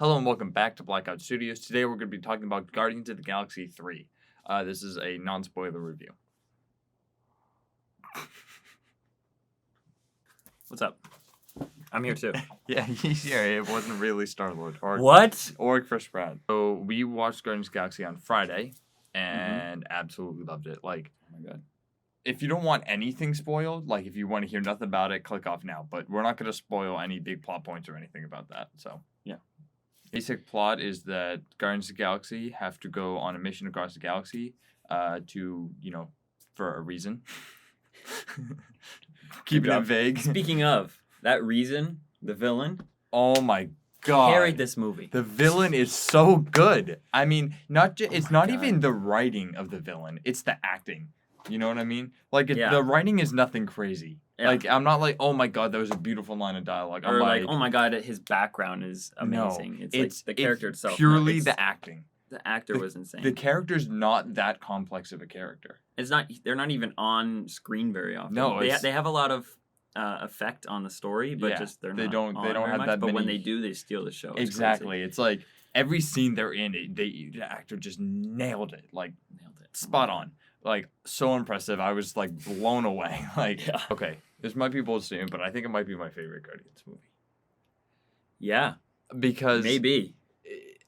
Hello and welcome back to Blackout Studios. Today we're going to be talking about Guardians of the Galaxy 3. This is a non-spoiler review. What's up? I'm here too. Yeah, he's here. It wasn't really Star-Lord. What? Or Chris Pratt. So we watched Guardians of the Galaxy on Friday and absolutely loved it. Like, Oh my god. if you don't want anything spoiled, like if you want to hear nothing about it, click off now. But we're not going to spoil any big plot points or anything about that. So, yeah. Basic plot is that Guardians of the Galaxy have to go on a mission across the galaxy for a reason. Keeping it vague. Speaking of, that reason, the villain Oh my god. carried this movie. The villain is so good. I mean, it's not God. even the writing of the villain, it's the acting. You know what I mean? Like, Yeah. the writing is nothing crazy. Yeah. Like, I'm not like, oh my god, that was a beautiful line of dialogue. I'm Or like, oh my god, his background is amazing. No, It's like the character itself. Purely it's, the acting. the actor was insane. The character's not that complex of a character. It's not. They're not even on screen very often. No, they have a lot of effect on the story, but Yeah, just they not don't on very have much, that But when many- they do, they steal the show. It's Exactly. It's like every scene they're in, the actor just nailed it. Like, crazy. Nailed it. spot on. Like, so impressive. I was like blown away. Like, Yeah. okay, this might be bold statement, but I think it might be my favorite Guardians movie Yeah, because maybe.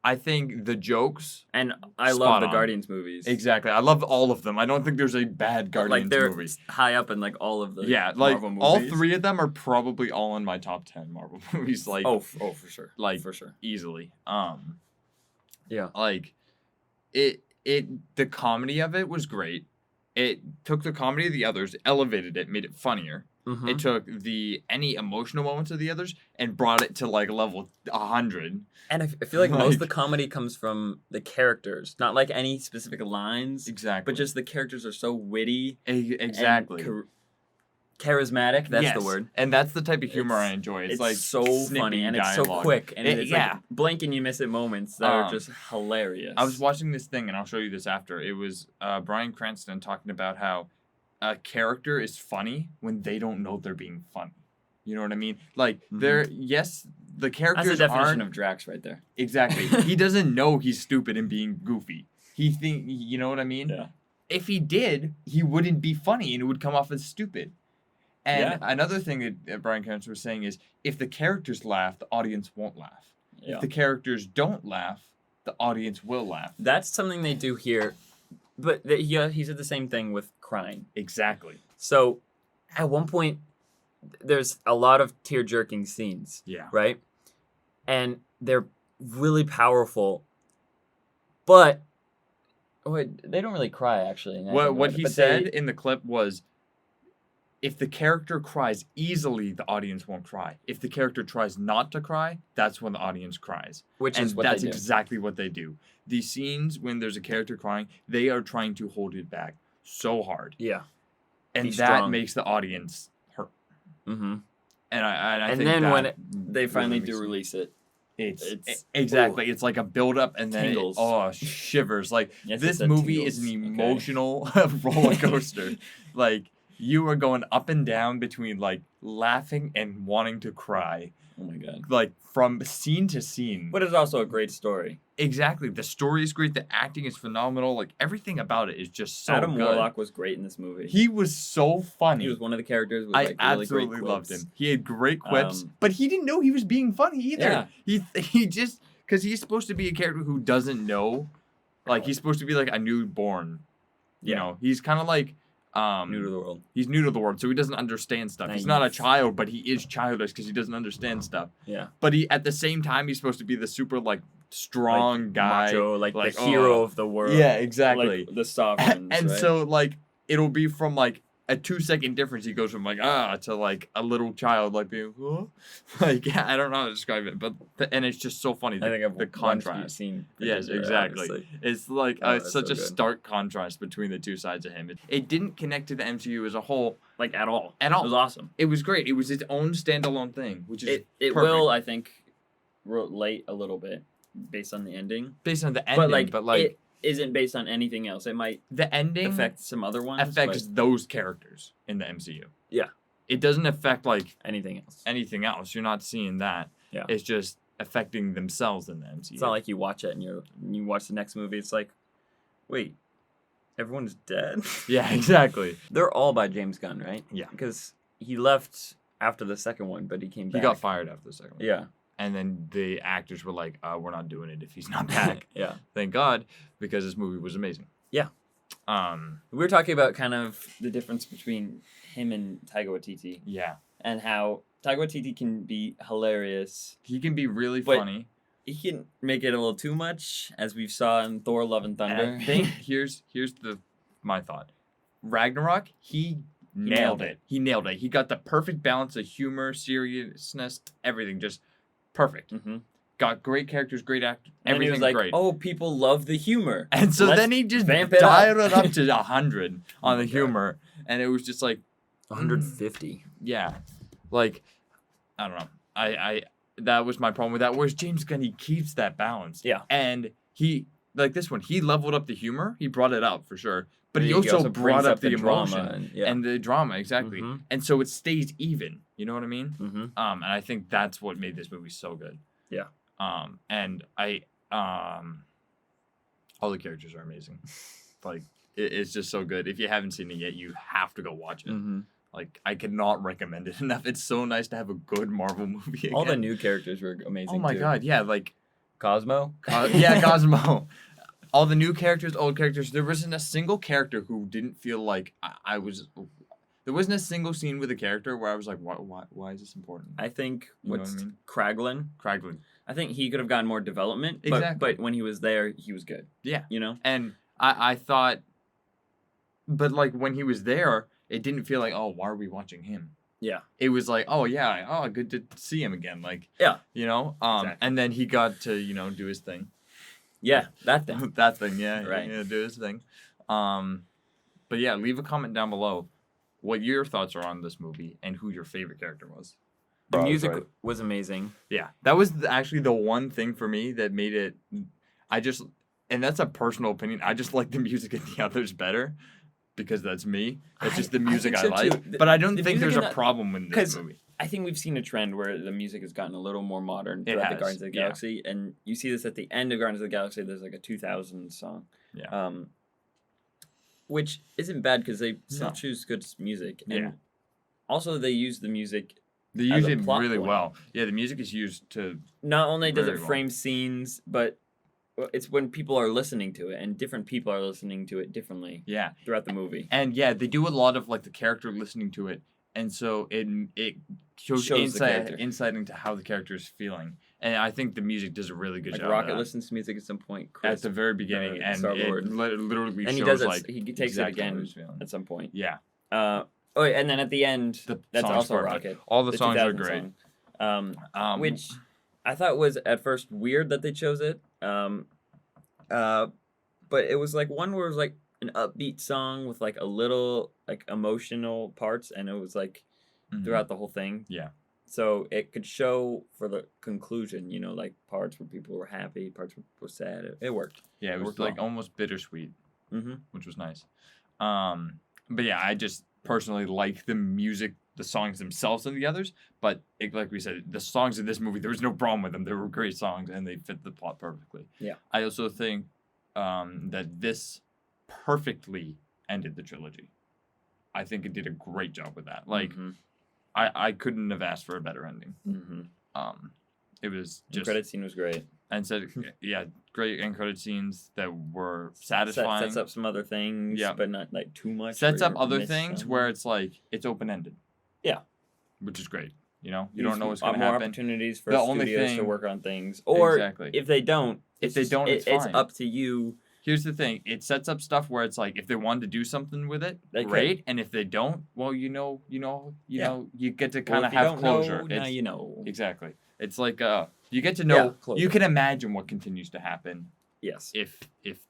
I think the jokes. And I Spot love the on. Guardians movies. Exactly. I love all of them. I don't think there's a bad Guardians like they're movie. high up in like all of the Yeah, like Marvel movies. all three of them are probably all in my top 10 Marvel movies. Like, for sure. like For sure. easily. Yeah. Like the comedy of it was great. It took the comedy of the others, elevated it, made it funnier. Mm-hmm. It took any emotional moments of the others and brought it to like level 100. And I feel like most Like- of the comedy comes from the characters, not like any specific lines, Exactly. but just the characters are so witty. Exactly. And charismatic. That's Yes. the word. And that's the type of humor I It's- enjoy. It's, It's like so snippy funny and it's so dialogue. quick and it's yeah. like blink and you miss it moments that are Um, just hilarious. I was watching this thing, and I'll show you this after. It was Bryan Cranston talking about how a character is funny when they don't know they're being funny. You know what I mean? Like, Mhm. the characters That's the definition aren't... of Drax right there. Exactly. He doesn't know he's stupid and being goofy. You know what I mean? Yeah. If he did, he wouldn't be funny, and it would come off as stupid. And Yeah. another thing that Bryan Cranston was saying is, if the characters laugh, the audience won't laugh. Yeah. If the characters don't laugh, the audience will laugh. That's something they do here. But he said the same thing with crying. Exactly. So at one point, there's a lot of tear-jerking scenes, Yeah. right? And they're really powerful. But wait, they don't really cry actually. What he But said in the clip was, if the character cries easily, the audience won't cry. If the character tries not to cry, that's when the audience cries. which And is what that's they do. exactly what they do. These scenes when there's a character crying, they are trying to hold it back so hard, Yeah. and Be that strong. makes the audience hurt. Mm-hmm. And I And think then that when they finally really do makes it- release it, it's exactly. It's like a build up and then Tingles. shivers. Like, Yes, this it said movie is an tingles. Okay. emotional roller coaster. Like, you are going up and down between like laughing and wanting to cry, oh my god. like from scene to scene. But it's also a great story. Exactly. The story is great. The acting is phenomenal. Like, everything about it is just so Adam good. Warlock was great in this movie. He was so funny. He was one of the characters with I like really absolutely great loved quips. him. He had great quips, Um, but he didn't know he was being funny either. Yeah. He just, because he's supposed to be a character who doesn't know, like, he's supposed to be like a newborn. You Yeah. know, he's kind of like New to the world. he's new to the world, so he doesn't understand stuff. He's not a child, but he is childish because he doesn't understand stuff. Yeah. But he, at the same time, he's supposed to be the super like strong Like, guy, macho, like the hero of the world. Yeah, exactly. Like the sovereigns, And right? so like it'll be from like a 2-second difference. He goes from like to like a little child like being like, yeah, I don't know how to describe it, but and it's just so funny. I think I've the contrast. seen. Yes, pictures of it, exactly. honestly. It's like Oh, that's such so a good. stark contrast between the two sides of him. It didn't connect to the MCU as a whole Like at all. at all. It was awesome. It was great. It was its own standalone thing, which is It perfect. will, I think, relate a little bit based on the ending. based on the ending, but it isn't based on anything else. It might the ending affect some other ones. affects but those characters in the MCU. Yeah. It doesn't affect like anything else. anything else. You're not seeing that. Yeah. It's just affecting themselves in the MCU. It's not like you watch it and you watch the next movie. It's like, wait, everyone's dead. Yeah, exactly. They're all by James Gunn, right? Yeah. Because he left after the second one, but he came back. He got fired after the second one. Yeah. And then the actors were like, we're not doing it if he's not back. Yeah. Thank God, because this movie was amazing. Yeah. We were talking about kind of the difference between him and Taika Waititi. Yeah. And how Taika Waititi can be hilarious. He can be really But funny. He can make it a little too much, as we saw in Thor: Love and Thunder. And I think here's my thought. Ragnarok, he nailed it. He nailed it. He got the perfect balance of humor, seriousness, everything just perfect. Mm-hmm. Got great characters, great actors, And everything he was like, great. oh, people love the humor. And so Let's then he just vamp it dialed up. it up to 100 on the God. humor. And it was just like 150. yeah. Like, I don't know. I that was my problem with that. Whereas James Gunn, he keeps that balance. Yeah. And he, like this one, he leveled up the humor. He brought it up for sure. But he also also brought brings up the drama emotion and the drama, exactly. Mhm. And so it stays even. You know what I mean? Mm-hmm. And I think that's what made this movie so good. Yeah. And all the characters are amazing. Like, it's just so good. If you haven't seen it yet, you have to go watch it. Mm-hmm. Like, I cannot recommend it enough. It's so nice to have a good Marvel movie again. All the new characters were amazing. Oh my too. god, yeah, like Cosmo. yeah, Cosmo. All the new characters, old characters. There wasn't a single character who didn't feel like I was. There wasn't a single scene with a character where I was like, why is this important? I think You know what's what I mean? Kraglin. Kraglin. I think he could have gotten more development. Exactly. But when he was there, he was good. Yeah. You know? And I thought, but like when he was there, it didn't feel like, oh, why are we watching him? Yeah. It was like, oh yeah, oh good to see him again, like Yeah. you know, Exactly. and then he got to do his thing. Yeah, that thing. That thing, yeah, Right. yeah, do his thing. But yeah, leave a comment down below what your thoughts are on this movie and who your favorite character was. The Bro, music sorry. was amazing. Yeah, that was actually the one thing for me that made it. And that's a personal opinion. I just like the music in the others better because that's me. It's just the music I think so, like. too. But I don't The think music there's in a problem with this 'cause movie. I think we've seen a trend where the music has gotten a little more modern It throughout the has, Guardians of the yeah. Galaxy, and you see this at the end of Guardians of the Galaxy. There's like a 2000 song, Yeah. which isn't bad because they still No. choose good music, and Yeah. also they use the music. They as use a it plot really point. well. Yeah, the music is used to. Not only does Very it well. frame scenes, but it's when people are listening to it, and different people are listening to it differently Yeah. throughout the movie. And yeah, they do a lot of like the character listening to it, and so it shows Shows the character. insight into how the character is feeling. And I think the music does a really good Like job. Rocket of that. listens to music at some point. At Chris, the very beginning, and Star-Lord. it literally and shows he does it. like He takes exactly it how again he's feeling. at some point. Yeah, Oh, and then at the end, the that's song's also perfect. Rocket. All the songs are 2000 great. song. Which I thought was at first weird that they chose it. But it was like one where it was like an upbeat song with like a little like emotional parts, and it was like Mhm. throughout the whole thing. Yeah. So it could show for the conclusion, like parts where people were happy, parts where people were sad. It worked. Yeah, it was worked like well. almost bittersweet, Mm-hmm. which was nice. But yeah, I just personally like the music, the songs themselves, and the others. But like we said, the songs in this movie, there was no problem with them. They were great songs, and they fit the plot perfectly. Yeah. I also think that this perfectly ended the trilogy. I think it did a great job with that. Like, mm-hmm. I couldn't have asked for a better ending. Mm-hmm. It was The just credit scene was great. and said yeah, great end credit scenes that were satisfying. Sets up some other things, Yeah. but not like too much. Sets where up you're other missed things some. where it's like it's open ended. Yeah. Which is great. You don't Gives know what's more going to happen. opportunities for The only studios to thing- work on things, or Exactly. if they don't, If they don't, it's it's fine. up to you. Here's the thing: it sets up stuff where it's like if they wanted to do something with it, They could. great. And if they don't, well, you get to kind Or of if you have don't closure. Know, now It's- you know. Exactly. It's like you get to know. closure. You can imagine what continues to happen Yes. if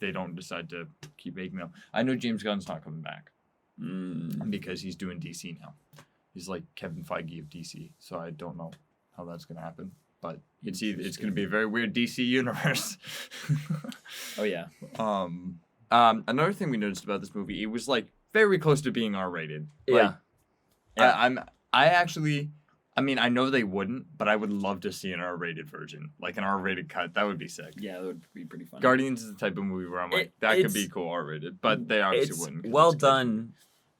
they don't decide to keep making them. I know James Gunn's not coming back because he's doing DC now. He's like Kevin Feige of DC, so I don't know how that's gonna happen. But it's gonna be a very weird DC universe. Oh yeah. Another thing we noticed about this movie, it was like very close to being R-rated. Like, Yeah. Yeah. I mean, I know they wouldn't, but I would love to see an R-rated version, like an R-rated cut. That would be sick. Yeah, that would be pretty fun. Guardians is the type of movie where I'm like, that could be It's- cool R-rated, but they obviously It's wouldn't. 'cause well it's a kid's movie. done,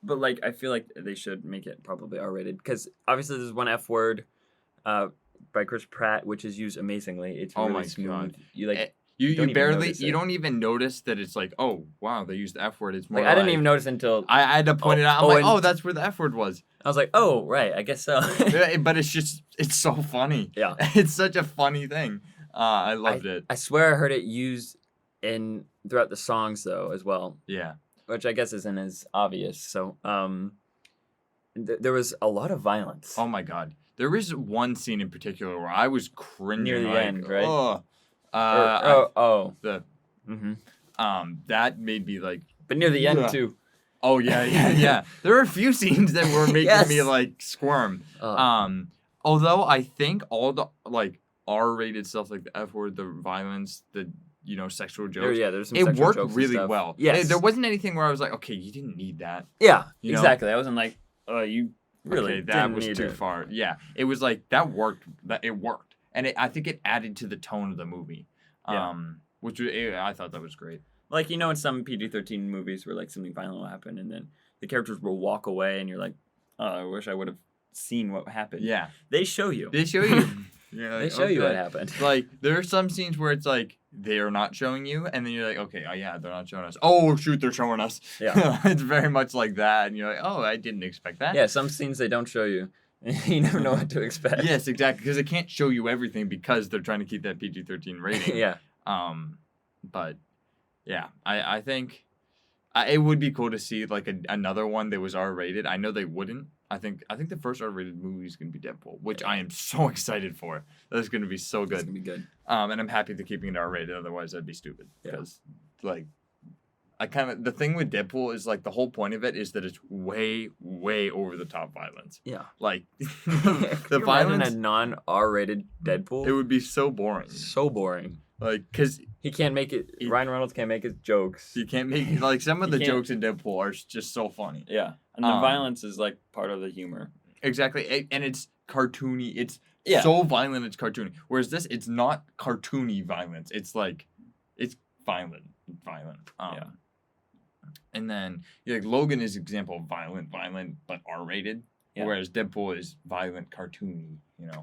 but like I feel like they should make it probably R-rated because obviously there's one F word, by Chris Pratt, which is used amazingly. It's Oh really my smooth. God. You like. Eh, You don't even barely notice you it. don't even notice that it's like, oh wow, they used the F word. It's more Like, I didn't even notice until I had to point it out. I'm oh, like, and- oh, that's where the F word was. I was like, oh right, I guess so. Yeah, but it's so funny. Yeah. It's such a funny thing. I loved it. I swear I heard it used throughout the songs though as well, Yeah. which I guess isn't as obvious. So there was a lot of violence. Oh my God. There is one scene in particular where I was cringing. Near the like, end, right? Oh. The That made me like. but near the Yeah. end too. Oh yeah. There are a few scenes that were making me Yes. like squirm. Uh, Although I think all the like R-rated stuff, like the F word, the violence, the sexual jokes, there's some it sexual worked jokes and really stuff. well. Yes. There wasn't anything where I was like, okay, you didn't need that. Yeah, You know? exactly. I wasn't like, oh, you really Okay, that didn't was need too it. far. Yeah, it was like that worked. That it worked, and I think it added to the tone of the movie. Yeah. Which I thought that was great. Like, in some PG-13 movies where like something violent will happen and then the characters will walk away and you're like, oh, I wish I would have seen what happened. Yeah, They show you. they show you. You're They like, show you what okay. happened. Like there are some scenes where it's like they are not showing you, and then you're like, okay, oh yeah, they're not showing us. Oh shoot, they're showing us. Yeah. It's very much like that, and you're like, oh, I didn't expect that. Yeah, some scenes they don't show you. You never know what to expect. Yes, exactly, because they can't show you everything because they're trying to keep that PG-13 rating. Yeah. But yeah, I think it would be cool to see like another one that was R-rated. I know they wouldn't. I think the first R-rated movie is gonna be Deadpool, which I am so excited for. That's gonna be so It's good. gonna be good. And I'm happy they're keeping it R-rated. Otherwise, that'd be stupid. Yeah. Because like, the thing with Deadpool is like the whole point of it is that it's way over the top violence. Yeah. Like Could the you imagine violence, a non-R-rated Deadpool. it would be so boring. So boring. Like because He can't make it. Ryan Reynolds can't make his jokes. you can't make like some of You the can't- jokes in Deadpool are just so funny. Yeah, and the Um, violence is like part of the humor. Exactly, and it's cartoony. It's Yeah. so violent. It's cartoony. Whereas this, it's not cartoony violence. It's like, it's violent. Yeah. And then like Logan is example of violent, but R-rated. Yeah. Whereas Deadpool is violent, cartoony.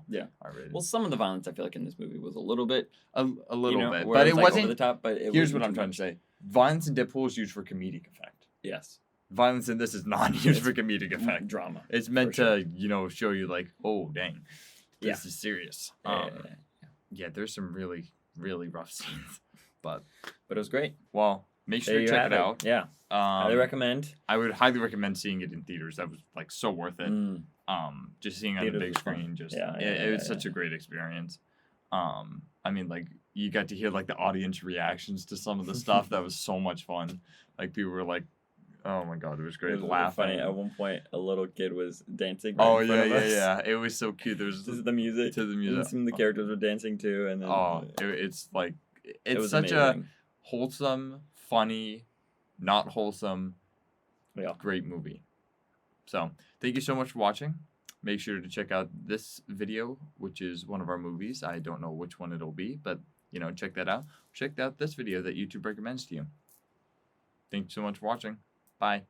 Yeah. R-rated. Well, some of the violence I feel like in this movie was a little bit, a little bit, where but it it was, like, wasn't. over the top. But it Here's wasn't what I'm too trying much. to say: violence in Deadpool is used for comedic effect. Yes. Violence in this is not used It's for comedic effect. Drama. It's meant for to, show you like, oh dang, Yeah. this is serious. Yeah. Yeah, there's some really, really rough scenes. But But it was great. well, make sure There to you check have it out. Yeah. Highly recommend. I would highly recommend seeing it in theaters. That was like so worth it. Mm. Just seeing it on the Theaters big was fun. screen, just Yeah, it was yeah, such a great experience. I mean, like you got to hear like the audience reactions to some of the stuff. That was so much fun. Like people were like, "Oh my god, it was great!" It was laughing. funny. At one point, a little kid was dancing. Right Oh in front of us. yeah. It was so cute. There's This is the music. to the And music. some of the characters were dancing too, and then It's like it it's was such amazing. a wholesome, funny, not wholesome, Yeah. great movie. So thank you so much for watching. Make sure to check out this video, which is one of our movies. I don't know which one it'll be, but check that out. Check out this video that YouTube recommends to you. Thanks so much for watching. Bye.